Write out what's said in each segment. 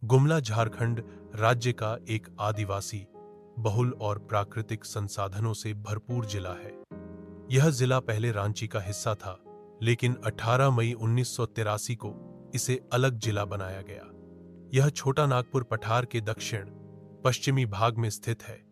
गुमला झारखंड राज्य का एक आदिवासी बहुल और प्राकृतिक संसाधनों से भरपूर जिला है। यह जिला पहले रांची का हिस्सा था, लेकिन 18 मई 1983 को इसे अलग जिला बनाया गया। यह छोटा नागपुर पठार के दक्षिण पश्चिमी भाग में स्थित है।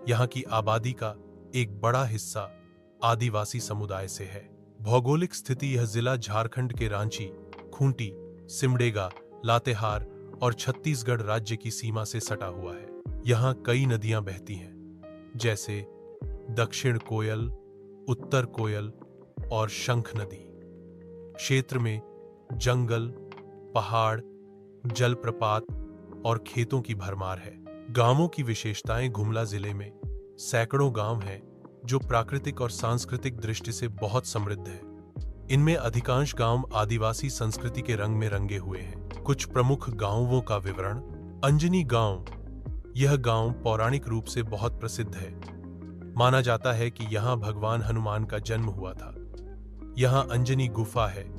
यहाँ की आबादी का एक बड़ा हिस्सा आदिवासी समुदाय से है। भौगोलिक स्थिति यह जिला झारखंड के रांची, खूंटी, सिमडेगा, लातेहार और छत्तीसगढ़ राज्य की सीमा से सटा हुआ है। यहाँ कई नदियां बहती हैं, जैसे दक्षिण कोयल, उत्तर कोयल और शंख नदी। क्षेत्र में जंगल, पहाड़, जलप्रपात और खेतों की भरमार है। गांवों की विशेषताएं गुमला जिले में सैकड़ों गांव हैं जो प्राकृतिक और सांस्कृतिक दृष्टि से बहुत समृद्ध है। इनमें अधिकांश गांव आदिवासी संस्कृति के रंग में रंगे हुए हैं। कुछ प्रमुख गांवों का विवरण। अंजनी गांव। यह गांव पौराणिक रूप से बहुत प्रसिद्ध है। माना जाता है कि यहां भगवान हनुमान का जन्म हुआ था। यहां अंजनी गुफा है,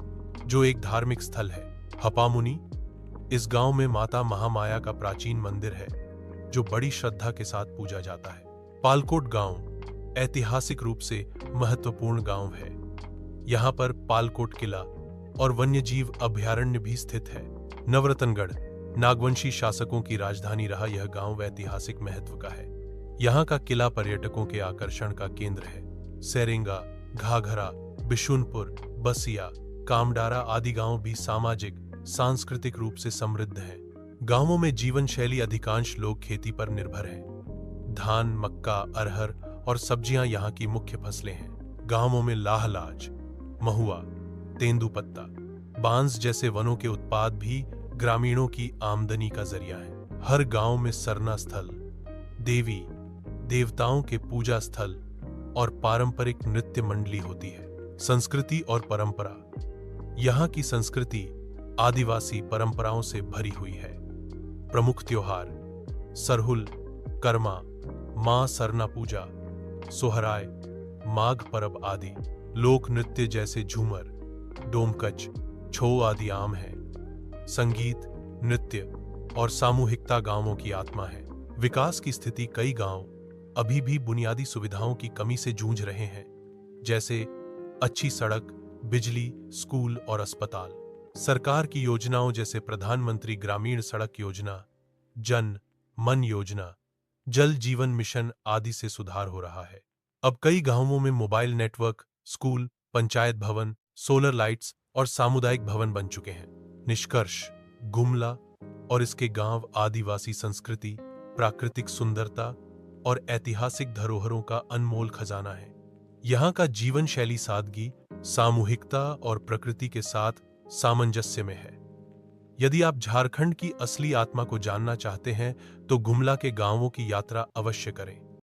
जो एक धार्मिक स्थल है। हपामुनि। इस गांव में माता महामाया का प्राचीन मंदिर है, जो बड़ी श्रद्धा के साथ पूजा जाता है। पालकोट गांव ऐतिहासिक रूप से महत्वपूर्ण गांव है। यहाँ पर पालकोट किला और वन्यजीव अभयारण्य भी स्थित है। नवरतनगढ़। नागवंशी शासकों की राजधानी रहा यह गांव ऐतिहासिक महत्व का है। यहाँ का किला पर्यटकों के आकर्षण का केंद्र है। सेरेंगा, घाघरा, बिशुनपुर, बसिया, कामडारा आदि गांव भी सामाजिक, सांस्कृतिक रूप से समृद्ध हैं। गांवों में जीवन शैली अधिकांश लोग खेती पर निर्भर हैं। धान, मक्का, अरहर और सब्जियां यहाँ की मुख्य फसलें हैं। गांवों में लाहलाज, महुआ, तेंदुपत्ता, बांस जैसे वनों के उत्पाद भी ग्रामीणों की आमदनी का जरिया है। हर गांव में सरना स्थल, देवी देवताओं के पूजा स्थल और पारंपरिक नृत्य मंडली होती है। संस्कृति और परंपरा। यहाँ की संस्कृति आदिवासी परंपराओं से भरी हुई है। प्रमुख त्योहार सरहुल, कर्मा, मां सरना पूजा, सोहराय, माघ पर्व आदि। लोक नृत्य जैसे झूमर, डोमकच, छो आदि आम है। संगीत, नृत्य और सामूहिकता गांवों की आत्मा है। विकास की स्थिति। कई गांव अभी भी बुनियादी सुविधाओं की कमी से जूझ रहे हैं, जैसे अच्छी सड़क, बिजली, स्कूल और अस्पताल। सरकार की योजनाओं जैसे प्रधानमंत्री ग्रामीण सड़क योजना, जन मन योजना, जल जीवन मिशन आदि से सुधार हो रहा है। अब कई गांवों में मोबाइल नेटवर्क, स्कूल, पंचायत भवन, सोलर लाइट्स और सामुदायिक भवन बन चुके हैं। निष्कर्ष। गुमला और इसके गांव आदिवासी संस्कृति, प्राकृतिक सुंदरता और ऐतिहासिक धरोहरों का अनमोल खजाना है। यहाँ का जीवन शैली सादगी, सामूहिकता और प्रकृति के साथ सामंजस्य में है। यदि आप झारखंड की असली आत्मा को जानना चाहते हैं, तो गुमला के गांवों की यात्रा अवश्य करें।